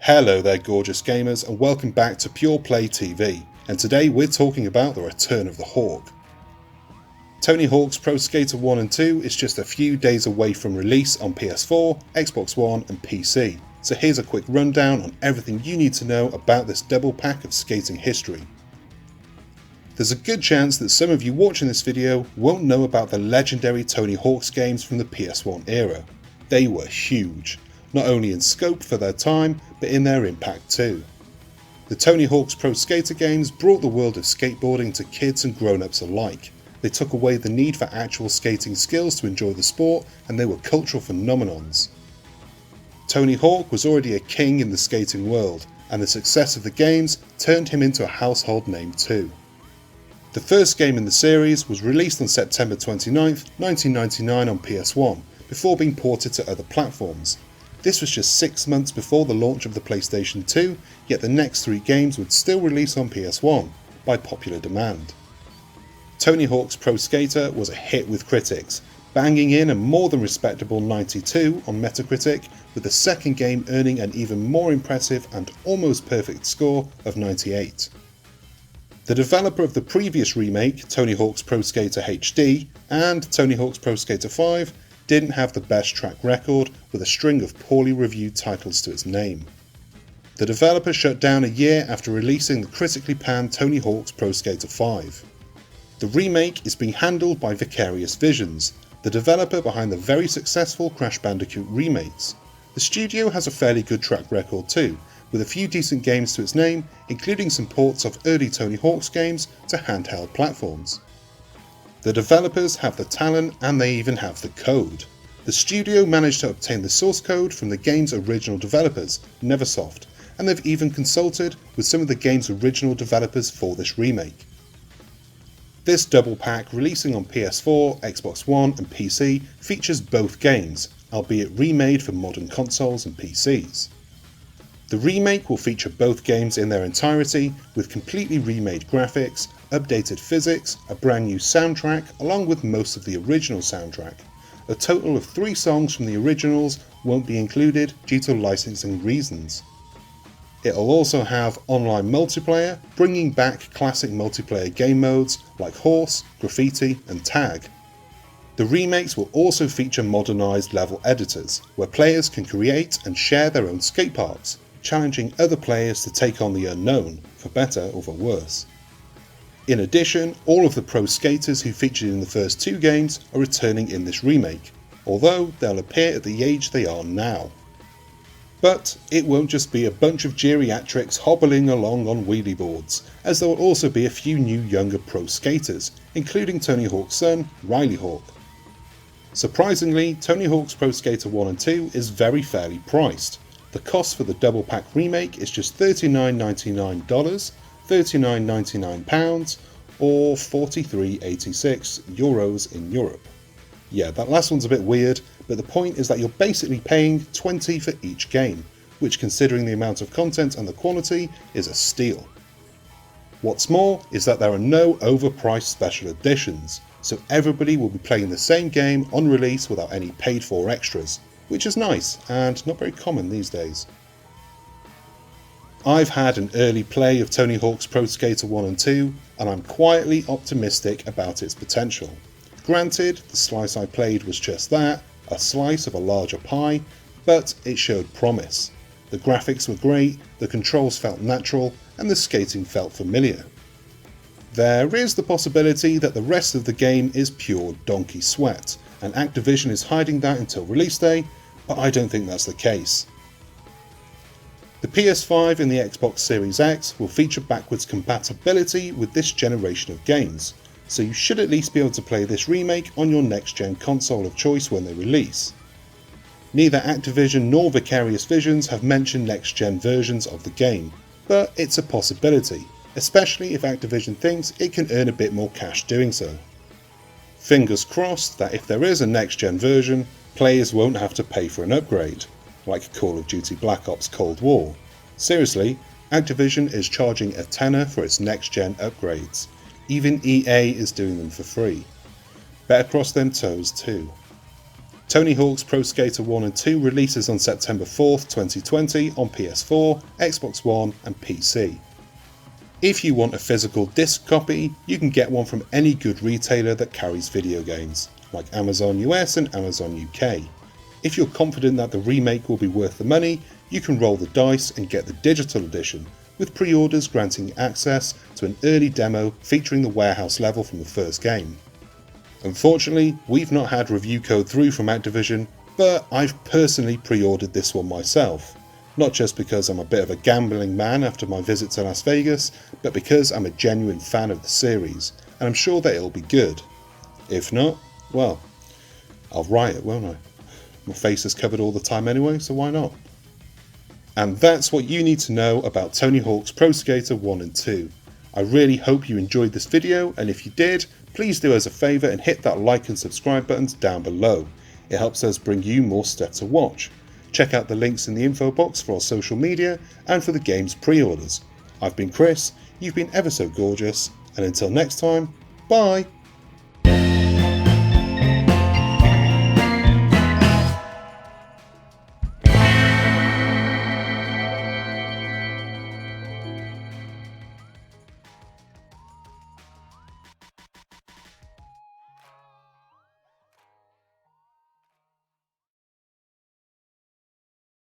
Hello there gorgeous gamers and welcome back to Pure Play TV, and today we're talking about the return of the Hawk. Tony Hawk's Pro Skater 1 and 2 is just a few days away from release on PS4, Xbox One and PC, so here's a quick rundown on everything you need to know about this double pack of skating history. There's a good chance that some of you watching this video won't know about the legendary Tony Hawk's games from the PS1 era. They were huge, not only in scope for their time, but in their impact too. The Tony Hawk's Pro Skater games brought the world of skateboarding to kids and grown-ups alike. They took away the need for actual skating skills to enjoy the sport, and they were cultural phenomenons. Tony Hawk was already a king in the skating world, and the success of the games turned him into a household name too. The first game in the series was released on September 29th, 1999 on PS1, before being ported to other platforms. This was just 6 months before the launch of the PlayStation 2, yet the next 3 games would still release on PS1, by popular demand. Tony Hawk's Pro Skater was a hit with critics, banging in a more than respectable 92 on Metacritic, with the second game earning an even more impressive and almost perfect score of 98. The developer of the previous remake, Tony Hawk's Pro Skater HD, and Tony Hawk's Pro Skater 5, didn't have the best track record, with a string of poorly reviewed titles to its name. The developer shut down a year after releasing the critically panned Tony Hawk's Pro Skater 5. The remake is being handled by Vicarious Visions, the developer behind the very successful Crash Bandicoot remakes. The studio has a fairly good track record too, with a few decent games to its name, including some ports of early Tony Hawk's games to handheld platforms. The developers have the talent and they even have the code. The studio managed to obtain the source code from the game's original developers, Neversoft, and they've even consulted with some of the game's original developers for this remake. This double pack, releasing on PS4, Xbox One and PC, features both games, albeit remade for modern consoles and PCs. The remake will feature both games in their entirety, with completely remade graphics, updated physics, a brand new soundtrack along with most of the original soundtrack. A total of 3 songs from the originals won't be included due to licensing reasons. It'll also have online multiplayer, bringing back classic multiplayer game modes like Horse, Graffiti and Tag. The remakes will also feature modernised level editors, where players can create and share their own skate parks, challenging other players to take on the unknown, for better or for worse. In addition, all of the pro skaters who featured in the first 2 games are returning in this remake, although they'll appear at the age they are now. But it won't just be a bunch of geriatrics hobbling along on wheelie boards, as there will also be a few new younger pro skaters, including Tony Hawk's son, Riley Hawk. Surprisingly, Tony Hawk's Pro Skater 1 and 2 is very fairly priced. The cost for the double pack remake is just $39.99, £39.99 or €43.86 in Europe. Yeah, that last one's a bit weird, but the point is that you're basically paying $20 for each game, which considering the amount of content and the quality is a steal. What's more is that there are no overpriced special editions, so everybody will be playing the same game on release without any paid for extras, which is nice and not very common these days. I've had an early play of Tony Hawk's Pro Skater 1 and 2, and I'm quietly optimistic about its potential. Granted, the slice I played was just that, a slice of a larger pie, but it showed promise. The graphics were great, the controls felt natural, and the skating felt familiar. There is the possibility that the rest of the game is pure donkey sweat, and Activision is hiding that until release day, but I don't think that's the case. The PS5 and the Xbox Series X will feature backwards compatibility with this generation of games, so you should at least be able to play this remake on your next-gen console of choice when they release. Neither Activision nor Vicarious Visions have mentioned next-gen versions of the game, but it's a possibility, especially if Activision thinks it can earn a bit more cash doing so. Fingers crossed that if there is a next-gen version, players won't have to pay for an upgrade, like Call of Duty Black Ops Cold War. Seriously, Activision is charging a tenner for its next-gen upgrades. Even EA is doing them for free. Better cross them toes too. Tony Hawk's Pro Skater 1 and 2 releases on September 4th, 2020 on PS4, Xbox One and PC. If you want a physical disc copy, you can get one from any good retailer that carries video games, like Amazon US and Amazon UK. If you're confident that the remake will be worth the money, you can roll the dice and get the digital edition, with pre-orders granting access to an early demo featuring the warehouse level from the first game. Unfortunately, we've not had review code through from Activision, but I've personally pre-ordered this one myself. Not just because I'm a bit of a gambling man after my visit to Las Vegas, but because I'm a genuine fan of the series, and I'm sure that it'll be good. If not, well, I'll riot, won't I? My face is covered all the time anyway, so why not? And that's what you need to know about Tony Hawk's Pro Skater 1 and 2. I really hope you enjoyed this video, and if you did, please do us a favour and hit that like and subscribe buttons down below. It helps us bring you more stuff to watch. Check out the links in the info box for our social media and for the game's pre-orders. I've been Chris, you've been ever so gorgeous, and until next time, bye!